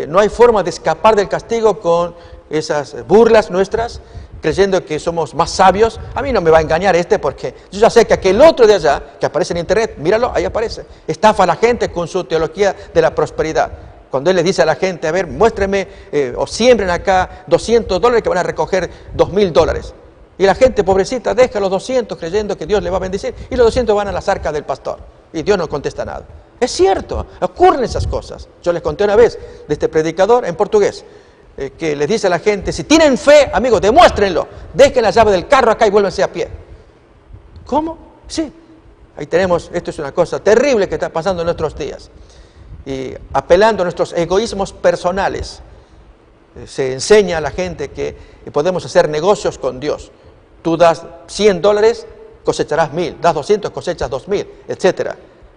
no hay forma de escapar del castigo con esas burlas nuestras, creyendo que somos más sabios. A mí no me va a engañar porque yo ya sé que aquel otro de allá, que aparece en internet, míralo, ahí aparece, estafa a la gente con su teología de la prosperidad. Cuando él le dice a la gente, a ver, muéstrenme o siembren acá $200 que van a recoger $2.000. Y la gente, pobrecita, deja los 200 creyendo que Dios le va a bendecir y los 200 van a las arcas del pastor. Y Dios no contesta nada. Es cierto, ocurren esas cosas. Yo les conté una vez de este predicador en portugués, que les dice a la gente, si tienen fe, amigos, demuéstrenlo. Dejen la llave del carro acá y vuélvanse a pie. ¿Cómo? Sí. Ahí tenemos, esto es una cosa terrible que está pasando en nuestros días. Y apelando a nuestros egoísmos personales, se enseña a la gente que podemos hacer negocios con Dios. Tú das $100, cosecharás 1.000, das 200, cosechas 2.000, etc.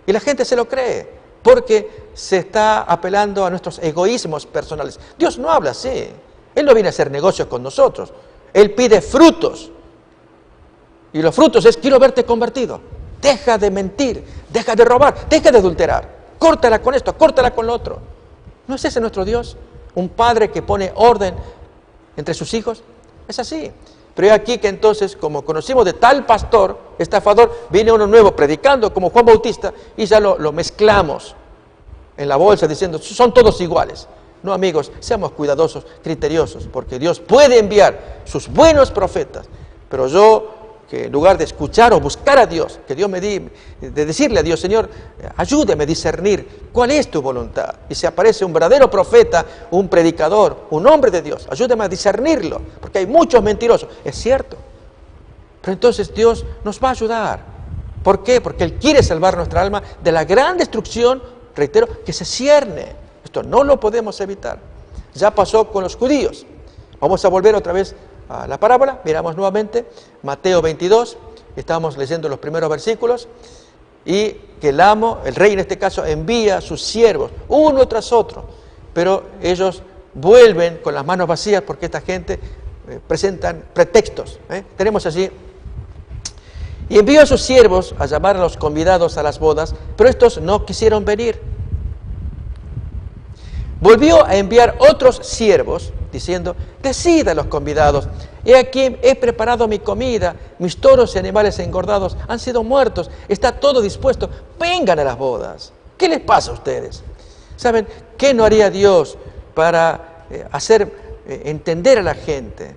Y la gente se lo cree, porque se está apelando a nuestros egoísmos personales. Dios no habla así. Él no viene a hacer negocios con nosotros. Él pide frutos. Y los frutos es, quiero verte convertido. Deja de mentir, deja de robar, deja de adulterar. Córtala con esto, córtala con lo otro. ¿No es ese nuestro Dios? Un padre que pone orden entre sus hijos. Es así. Pero es aquí que entonces, como conocimos de tal pastor, estafador, viene uno nuevo predicando como Juan Bautista y ya lo mezclamos en la bolsa diciendo, son todos iguales. No, amigos, seamos cuidadosos, criteriosos, porque Dios puede enviar sus buenos profetas, pero yo, que en lugar de escuchar o buscar a Dios, que Dios de decirle a Dios, Señor, ayúdame a discernir cuál es tu voluntad. Y si aparece un verdadero profeta, un predicador, un hombre de Dios, ayúdame a discernirlo, porque hay muchos mentirosos. Es cierto. Pero entonces Dios nos va a ayudar. ¿Por qué? Porque Él quiere salvar nuestra alma de la gran destrucción, reitero, que se cierne. Esto no lo podemos evitar. Ya pasó con los judíos. Vamos a volver otra vez a la parábola, miramos nuevamente Mateo 22, estamos leyendo los primeros versículos, y que el amo, el rey en este caso, envía a sus siervos, uno tras otro, pero ellos vuelven con las manos vacías porque esta gente presentan pretextos. Tenemos allí, y envió a sus siervos a llamar a los convidados a las bodas, pero estos no quisieron venir. Volvió a enviar otros siervos, diciendo, decid a los convidados, he aquí, he preparado mi comida, mis toros y animales engordados han sido muertos, está todo dispuesto, vengan a las bodas. ¿Qué les pasa a ustedes? ¿Saben qué no haría Dios para hacer entender a la gente?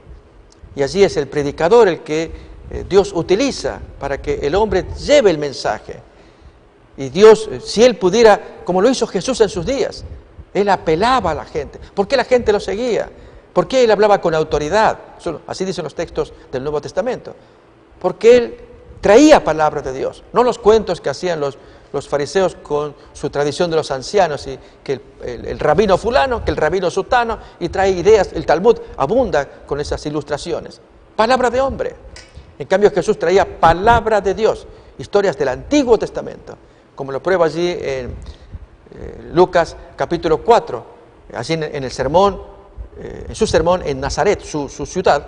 Y allí es el predicador el que Dios utiliza para que el hombre lleve el mensaje. Y Dios, si Él pudiera, como lo hizo Jesús en sus días, Él apelaba a la gente. ¿Por qué la gente lo seguía? ¿Por qué Él hablaba con autoridad? Así dicen los textos del Nuevo Testamento. Porque Él traía palabras de Dios, no los cuentos que hacían los fariseos con su tradición de los ancianos, y que el rabino fulano, que el rabino sutano, y trae ideas. El Talmud abunda con esas ilustraciones. Palabra de hombre. En cambio Jesús traía palabra de Dios, historias del Antiguo Testamento, como lo prueba allí en Lucas capítulo 4, allí en el sermón, en su sermón en Nazaret, su ciudad,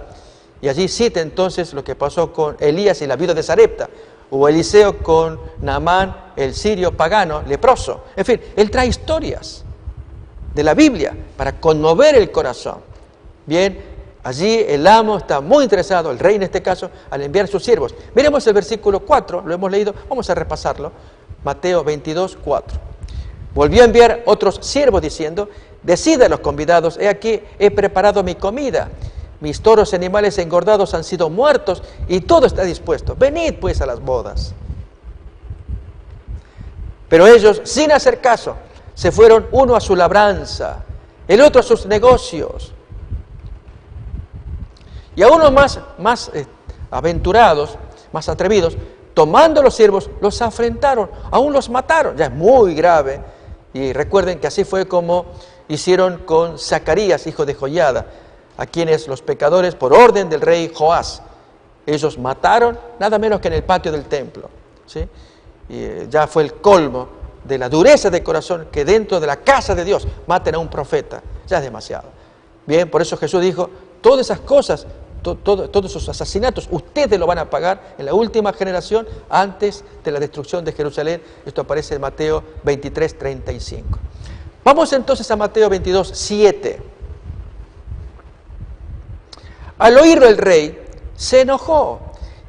y allí cita entonces lo que pasó con Elías y la viuda de Sarepta, o Eliseo con Naamán, el sirio pagano, leproso. En fin, él trae historias de la Biblia para conmover el corazón. Bien, allí el amo está muy interesado, el rey en este caso, al enviar sus siervos. Miremos el versículo 4, lo hemos leído, vamos a repasarlo. Mateo 22, 4. Volvió a enviar otros siervos diciendo, decid a los convidados, he aquí, he preparado mi comida, mis toros y animales engordados han sido muertos y todo está dispuesto. Venid pues a las bodas. Pero ellos, sin hacer caso, se fueron uno a su labranza, el otro a sus negocios. Y a unos más aventurados, más atrevidos, tomando los siervos, los afrentaron, aún los mataron. Ya es muy grave. Y recuerden que así fue como hicieron con Zacarías, hijo de Joiada, a quienes los pecadores, por orden del rey Joás, ellos mataron nada menos que en el patio del templo. ¿Sí? Y ya fue el colmo de la dureza de corazón, que dentro de la casa de Dios maten a un profeta. Ya es demasiado. Bien, por eso Jesús dijo, todas esas cosas todos esos asesinatos, ustedes lo van a pagar en la última generación antes de la destrucción de Jerusalén. Esto aparece en Mateo 23, 35. Vamos entonces a Mateo 22, 7. Al oírlo el rey se enojó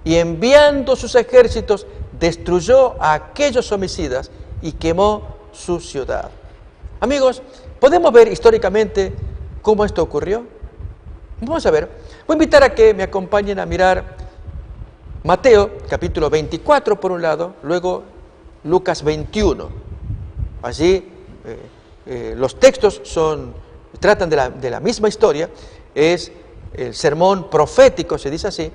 y enviando sus ejércitos destruyó a aquellos homicidas y quemó su ciudad. Amigos, ¿podemos ver históricamente cómo esto ocurrió? Vamos a ver. Voy a invitar a que me acompañen a mirar Mateo capítulo 24 por un lado, luego Lucas 21. Allí los textos tratan de la misma historia, es el sermón profético, se dice así,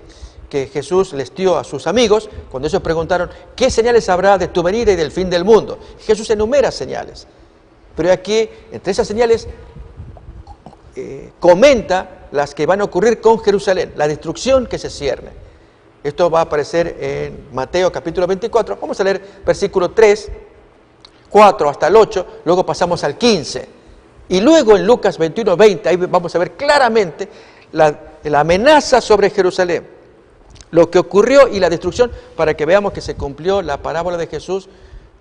que Jesús les dio a sus amigos cuando ellos preguntaron, ¿qué señales habrá de tu venida y del fin del mundo? Jesús enumera señales, pero aquí, entre esas señales, comenta las que van a ocurrir con Jerusalén, la destrucción que se cierne. Esto va a aparecer en Mateo capítulo 24, vamos a leer versículo 3, 4 hasta el 8, luego pasamos al 15, y luego en Lucas 21, 20, ahí vamos a ver claramente la amenaza sobre Jerusalén, lo que ocurrió y la destrucción, para que veamos que se cumplió la parábola de Jesús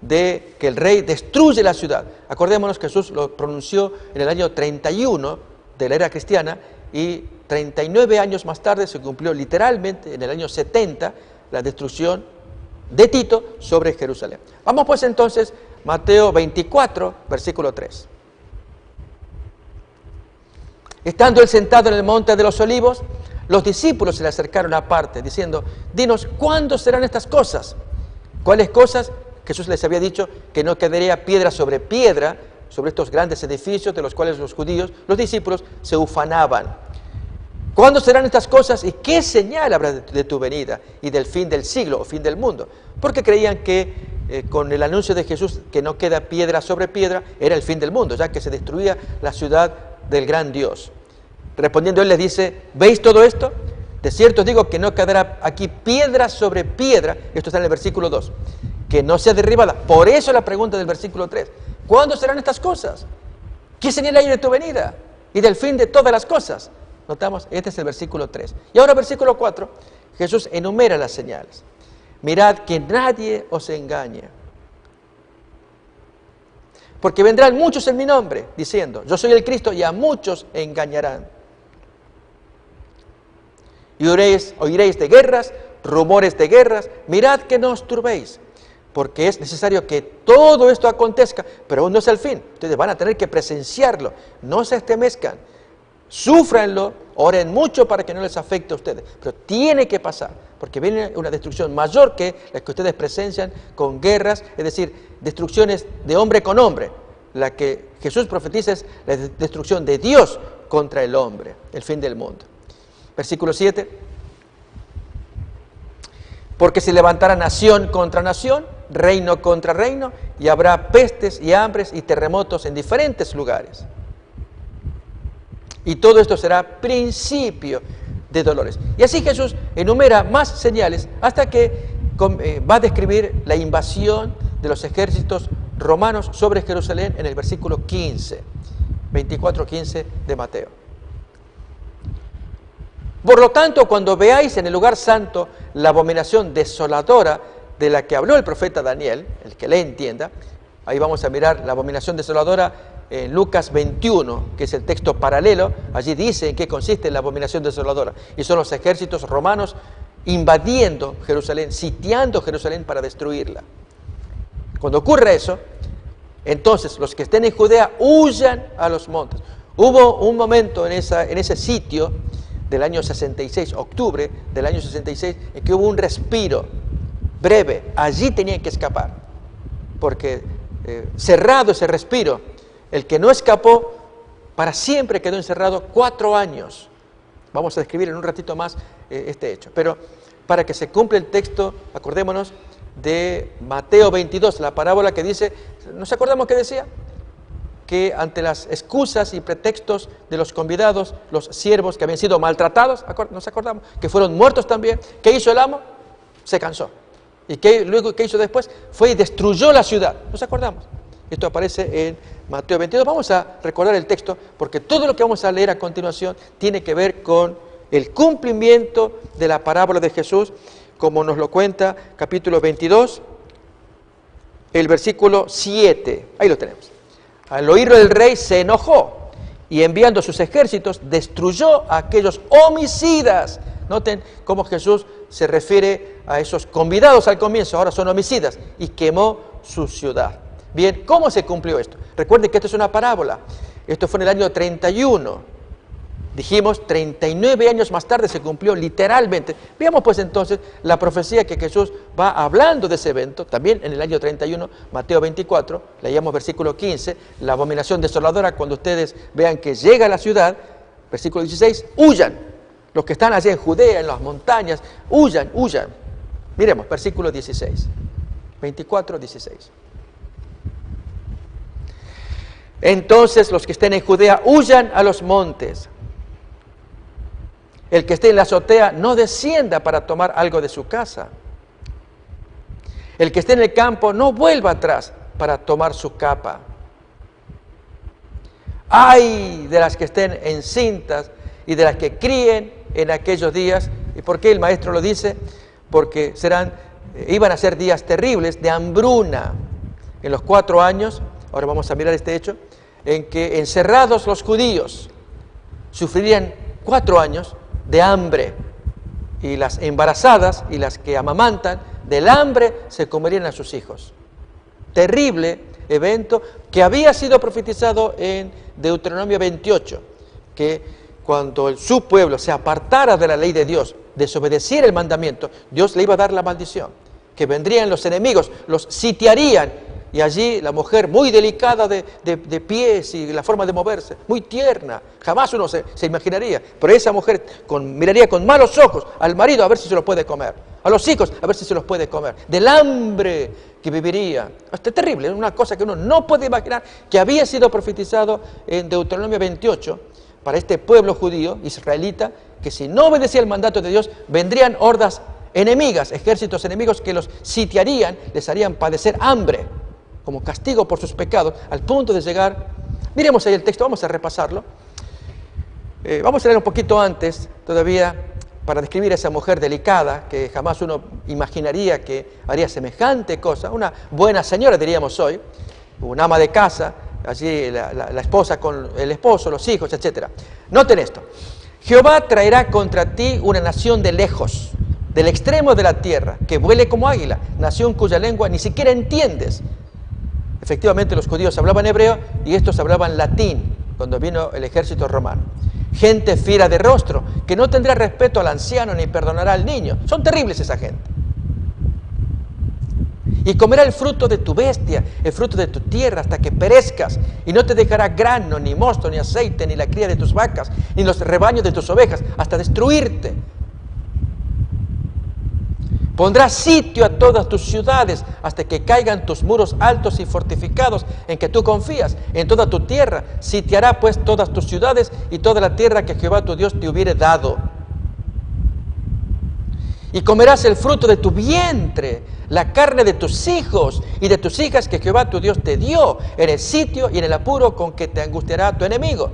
de que el rey destruye la ciudad. Acordémonos que Jesús lo pronunció en el año 31 de la era cristiana y 39 años más tarde se cumplió literalmente en el año 70 la destrucción de Tito sobre Jerusalén. Vamos pues entonces, Mateo 24, versículo 3. Estando él sentado en el monte de los olivos, los discípulos se le acercaron aparte, diciendo, dinos, ¿cuándo serán estas cosas? ¿Cuáles cosas? Jesús les había dicho que no quedaría piedra sobre estos grandes edificios de los cuales los judíos, los discípulos, se ufanaban. ¿Cuándo serán estas cosas y qué señal habrá de tu venida y del fin del siglo o fin del mundo? Porque creían que con el anuncio de Jesús que no queda piedra sobre piedra era el fin del mundo, ya que se destruía la ciudad del gran Dios. Respondiendo él les dice, ¿veis todo esto? De cierto os digo que no quedará aquí piedra sobre piedra, esto está en el versículo 2, que no sea derribada. Por eso la pregunta del versículo 3, ¿cuándo serán estas cosas? ¿Qué señal hay de tu venida y del fin de todas las cosas? Notamos, este es el versículo 3. Y ahora versículo 4, Jesús enumera las señales. Mirad que nadie os engañe. Porque vendrán muchos en mi nombre, diciendo, yo soy el Cristo, y a muchos engañarán. Y oiréis de guerras, rumores de guerras, mirad que no os turbéis, porque es necesario que todo esto acontezca, pero aún no es el fin. Ustedes van a tener que presenciarlo, no se estremezcan, súfranlo, oren mucho para que no les afecte a ustedes, pero tiene que pasar, porque viene una destrucción mayor que la que ustedes presencian con guerras, es decir, destrucciones de hombre con hombre. La que Jesús profetiza es la destrucción de Dios contra el hombre, el fin del mundo. Versículo 7. Porque se levantará nación contra nación, reino contra reino, y habrá pestes y hambres y terremotos en diferentes lugares. Y todo esto será principio de dolores. Y así Jesús enumera más señales hasta que va a describir la invasión de los ejércitos romanos sobre Jerusalén en el versículo 15, 24:15 de Mateo. Por lo tanto, cuando veáis en el lugar santo la abominación desoladora de la que habló el profeta Daniel, el que le entienda, ahí vamos a mirar la abominación desoladora en Lucas 21, que es el texto paralelo, allí dice en qué consiste la abominación desoladora, y son los ejércitos romanos invadiendo Jerusalén, sitiando Jerusalén para destruirla. Cuando ocurre eso, entonces los que estén en Judea huyan a los montes. Hubo un momento en ese sitio del año 66, octubre del año 66, en que hubo un respiro breve. Allí tenían que escapar, porque cerrado ese respiro, el que no escapó para siempre quedó encerrado 4 años. Vamos a describir en un ratito más este hecho. Pero para que se cumpla el texto, acordémonos de Mateo 22, la parábola que dice, ¿nos acordamos qué decía? Que ante las excusas y pretextos de los convidados, los siervos que habían sido maltratados, ¿nos acordamos? Que fueron muertos también. ¿Qué hizo el amo? Se cansó. ¿Y luego qué hizo después? Fue y destruyó la ciudad. ¿Nos acordamos? Esto aparece en Mateo 22. Vamos a recordar el texto porque todo lo que vamos a leer a continuación tiene que ver con el cumplimiento de la parábola de Jesús, como nos lo cuenta capítulo 22, el versículo 7. Ahí lo tenemos. Al oírlo el rey se enojó y enviando sus ejércitos destruyó a aquellos homicidas. Noten cómo Jesús se refiere a esos convidados al comienzo, ahora son homicidas, y quemó su ciudad. Bien, ¿cómo se cumplió esto? Recuerden que esto es una parábola. Esto fue en el año 31. Dijimos, 39 años más tarde se cumplió literalmente. Veamos pues entonces la profecía que Jesús va hablando de ese evento, también en el año 31, Mateo 24, leíamos versículo 15, la abominación desoladora, cuando ustedes vean que llega a la ciudad, versículo 16, huyan. Los que están allí en Judea, en las montañas, huyan, huyan. Miremos, versículo 16, 24, 16. Entonces los que estén en Judea huyan a los montes. El que esté en la azotea no descienda para tomar algo de su casa. El que esté en el campo no vuelva atrás para tomar su capa. ¡Ay de las que estén encintas y de las que críen en aquellos días! ¿Y por qué el maestro lo dice? Porque iban a ser días terribles de hambruna. En los 4 años, ahora vamos a mirar este hecho, en que encerrados los judíos sufrirían 4 años de hambre, y las embarazadas y las que amamantan del hambre se comerían a sus hijos. Terrible evento que había sido profetizado en Deuteronomio 28, que cuando su pueblo se apartara de la ley de Dios, desobedeciera el mandamiento, Dios le iba a dar la maldición, que vendrían los enemigos, los sitiarían. Y allí la mujer muy delicada de pies y la forma de moverse, muy tierna, jamás uno se imaginaría. Pero esa mujer miraría con malos ojos al marido a ver si se lo puede comer, a los hijos a ver si se los puede comer, del hambre que viviría. Esto es terrible, es una cosa que uno no puede imaginar, que había sido profetizado en Deuteronomio 28 para este pueblo judío, israelita, que si no obedecía el mandato de Dios, vendrían hordas enemigas, ejércitos enemigos que los sitiarían, les harían padecer hambre como castigo por sus pecados, al punto de llegar. Miremos ahí el texto, vamos a repasarlo. Vamos a leer un poquito antes, todavía, para describir a esa mujer delicada, que jamás uno imaginaría que haría semejante cosa, una buena señora, diríamos hoy, una ama de casa, allí la esposa con el esposo, los hijos, etc. Noten esto: Jehová traerá contra ti una nación de lejos, del extremo de la tierra, que vuele como águila, nación cuya lengua ni siquiera entiendes. Efectivamente, los judíos hablaban hebreo y estos hablaban latín cuando vino el ejército romano. Gente fiera de rostro, que no tendrá respeto al anciano ni perdonará al niño. Son terribles esa gente. Y comerá el fruto de tu bestia, el fruto de tu tierra, hasta que perezcas, y no te dejará grano, ni mosto, ni aceite, ni la cría de tus vacas, ni los rebaños de tus ovejas, hasta destruirte. Pondrá sitio a todas tus ciudades hasta que caigan tus muros altos y fortificados en que tú confías. En toda tu tierra sitiará pues todas tus ciudades y toda la tierra que Jehová tu Dios te hubiere dado. Y comerás el fruto de tu vientre, la carne de tus hijos y de tus hijas que Jehová tu Dios te dio en el sitio y en el apuro con que te angustiará tu enemigo.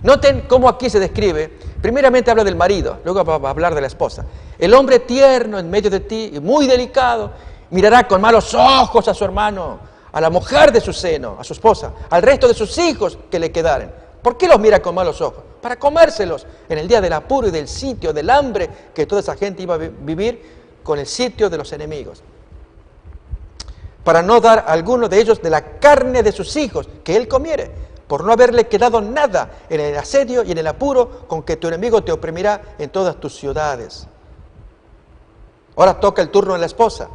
Noten cómo aquí se describe. Primeramente habla del marido, luego va a hablar de la esposa. El hombre tierno en medio de ti, y muy delicado, mirará con malos ojos a su hermano, a la mujer de su seno, a su esposa, al resto de sus hijos que le quedaren. ¿Por qué los mira con malos ojos? Para comérselos en el día del apuro y del sitio, del hambre que toda esa gente iba a vivir con el sitio de los enemigos. Para no dar a alguno de ellos de la carne de sus hijos que él comiere, por no haberle quedado nada en el asedio y en el apuro con que tu enemigo te oprimirá en todas tus ciudades. Ahora toca el turno de la esposa.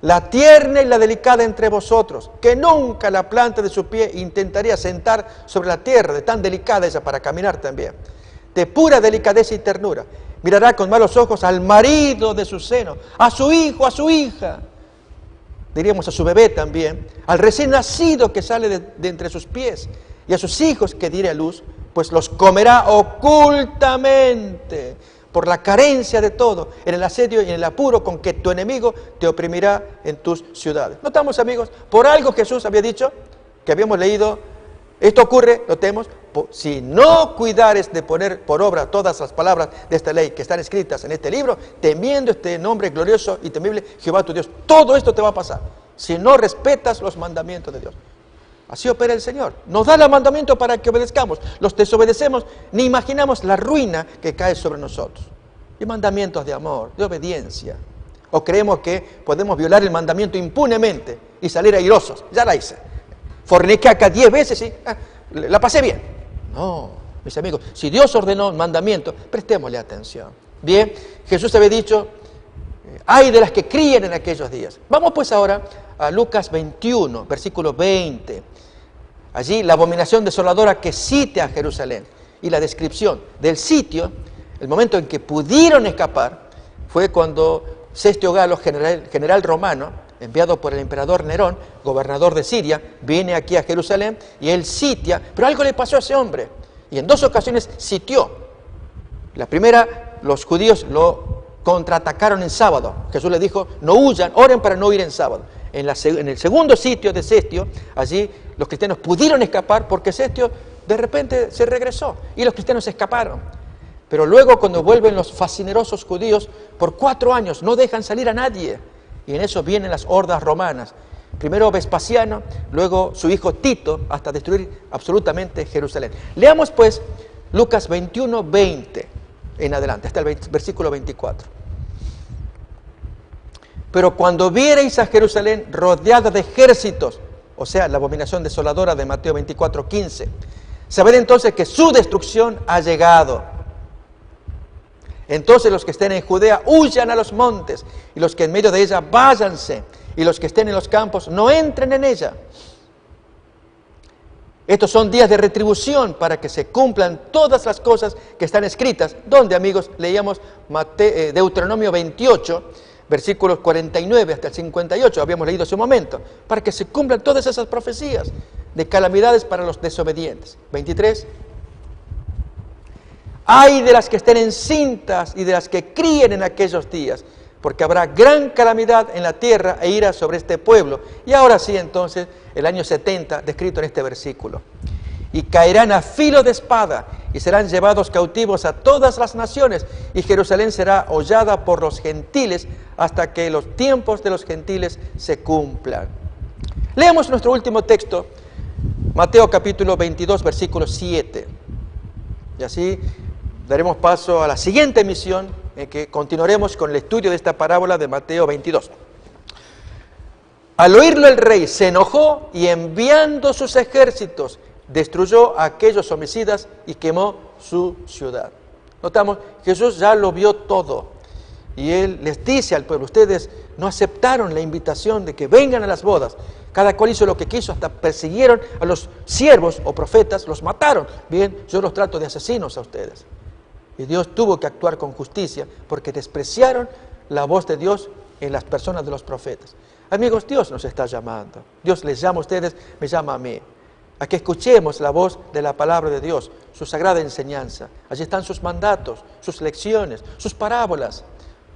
La tierna y la delicada entre vosotros, que nunca la planta de su pie intentaría sentar sobre la tierra, de tan delicada ella para caminar también, de pura delicadeza y ternura, mirará con malos ojos al marido de su seno, a su hijo, a su hija, diríamos a su bebé también, al recién nacido que sale de entre sus pies, y a sus hijos que diere a luz, pues los comerá ocultamente, por la carencia de todo, en el asedio y en el apuro con que tu enemigo te oprimirá en tus ciudades. Notamos, amigos, por algo Jesús había dicho, que habíamos leído Esto ocurre, notemos, si no cuidares de poner por obra todas las palabras de esta ley que están escritas en este libro, temiendo este nombre glorioso y temible, Jehová tu Dios. Todo esto te va a pasar si no respetas los mandamientos de Dios. Así opera el Señor. Nos da el mandamiento para que obedezcamos. Los desobedecemos, ni imaginamos la ruina que cae sobre nosotros. Y mandamientos de amor, de obediencia. O creemos que podemos violar el mandamiento impunemente y salir airosos. Ya la hice. Forniqué acá 10 veces y la pasé bien. No, mis amigos, si Dios ordenó un mandamiento, prestémosle atención. Bien, Jesús había dicho, ay de las que críen en aquellos días. Vamos pues ahora a Lucas 21, versículo 20. Allí la abominación desoladora que sitia a Jerusalén. Y la descripción del sitio, el momento en que pudieron escapar, fue cuando Sestio Galo, general romano, enviado por el emperador Nerón, gobernador de Siria, viene aquí a Jerusalén y él sitia, pero algo le pasó a ese hombre. Y en 2 ocasiones sitió. La primera, los judíos lo contraatacaron en sábado. Jesús les dijo, no huyan, oren para no ir en sábado. En el segundo sitio de Sestio, allí los cristianos pudieron escapar porque Sestio de repente se regresó y los cristianos escaparon. Pero luego cuando vuelven los fascinerosos judíos, por 4 años no dejan salir a nadie. Y en eso vienen las hordas romanas. Primero Vespasiano, luego su hijo Tito, hasta destruir absolutamente Jerusalén. Leamos pues Lucas 21, 20 en adelante, hasta el versículo 24. Pero cuando viereis a Jerusalén rodeada de ejércitos, o sea, la abominación desoladora de Mateo 24, 15, sabed entonces que su destrucción ha llegado. Entonces los que estén en Judea huyan a los montes, y los que en medio de ella váyanse, y los que estén en los campos no entren en ella. Estos son días de retribución para que se cumplan todas las cosas que están escritas. ¿Dónde, amigos? Leíamos Deuteronomio 28, versículos 49 hasta el 58, habíamos leído hace un momento, para que se cumplan todas esas profecías de calamidades para los desobedientes. 23. Ay de las que estén encintas y de las que críen en aquellos días, porque habrá gran calamidad en la tierra e ira sobre este pueblo. Y ahora sí, entonces, el año 70, descrito en este versículo. Y caerán a filo de espada, y serán llevados cautivos a todas las naciones, y Jerusalén será hollada por los gentiles, hasta que los tiempos de los gentiles se cumplan. Leamos nuestro último texto, Mateo capítulo 22, versículo 7. Y así daremos paso a la siguiente emisión, en que continuaremos con el estudio de esta parábola de Mateo 22. Al oírlo el rey se enojó y enviando sus ejércitos destruyó a aquellos homicidas y quemó su ciudad. Notamos, Jesús ya lo vio todo y Él les dice al pueblo, ustedes no aceptaron la invitación de que vengan a las bodas. Cada cual hizo lo que quiso, hasta persiguieron a los siervos o profetas, los mataron. Bien, yo los trato de asesinos a ustedes. Y Dios tuvo que actuar con justicia porque despreciaron la voz de Dios en las personas de los profetas. Amigos, Dios nos está llamando. Dios les llama a ustedes, me llama a mí. A que escuchemos la voz de la palabra de Dios, su sagrada enseñanza. Allí están sus mandatos, sus lecciones, sus parábolas,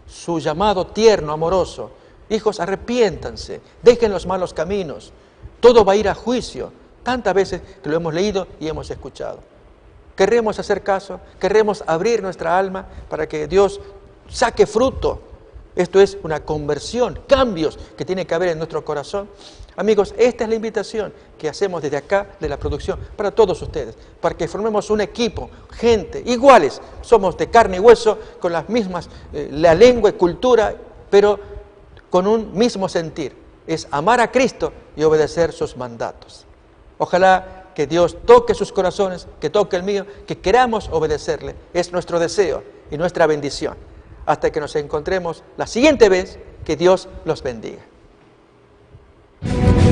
su llamado tierno, amoroso. Hijos, arrepiéntanse, dejen los malos caminos. Todo va a ir a juicio. Tantas veces que lo hemos leído y hemos escuchado. Queremos hacer caso, queremos abrir nuestra alma para que Dios saque fruto. Esto es una conversión, cambios que tiene que haber en nuestro corazón. Amigos, esta es la invitación que hacemos desde acá, de la producción, para todos ustedes, para que formemos un equipo, gente, iguales, somos de carne y hueso, con las mismas, la lengua y cultura, pero con un mismo sentir, es amar a Cristo y obedecer sus mandatos. Ojalá que Dios toque sus corazones, que toque el mío, que queramos obedecerle, es nuestro deseo y nuestra bendición. Hasta que nos encontremos la siguiente vez, que Dios los bendiga.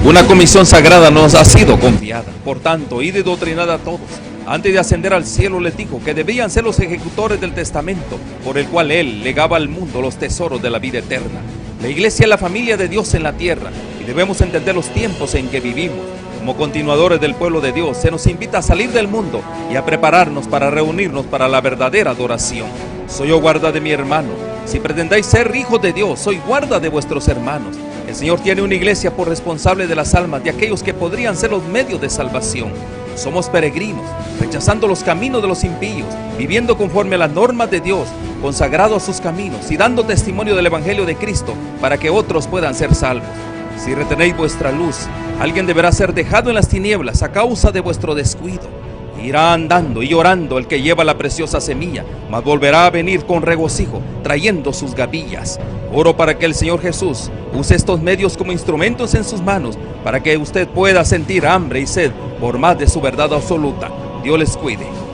Una comisión sagrada nos ha sido confiada, por tanto, id y doctrinad a todos. Antes de ascender al cielo les dijo que debían ser los ejecutores del testamento, por el cual Él legaba al mundo los tesoros de la vida eterna. La iglesia es la familia de Dios en la tierra, y debemos entender los tiempos en que vivimos. Como continuadores del pueblo de Dios, se nos invita a salir del mundo y a prepararnos para reunirnos para la verdadera adoración. Soy yo guarda de mi hermano. Si pretendáis ser hijos de Dios, soy guarda de vuestros hermanos. El Señor tiene una iglesia por responsable de las almas de aquellos que podrían ser los medios de salvación. somos peregrinos, rechazando los caminos de los impíos, viviendo conforme a las normas de Dios, consagrados a sus caminos y dando testimonio del Evangelio de Cristo para que otros puedan ser salvos. Si retenéis vuestra luz, alguien deberá ser dejado en las tinieblas a causa de vuestro descuido. Irá andando y llorando el que lleva la preciosa semilla, mas volverá a venir con regocijo, trayendo sus gavillas. Oro para que el Señor Jesús use estos medios como instrumentos en sus manos, para que usted pueda sentir hambre y sed por más de su verdad absoluta. Dios les cuide.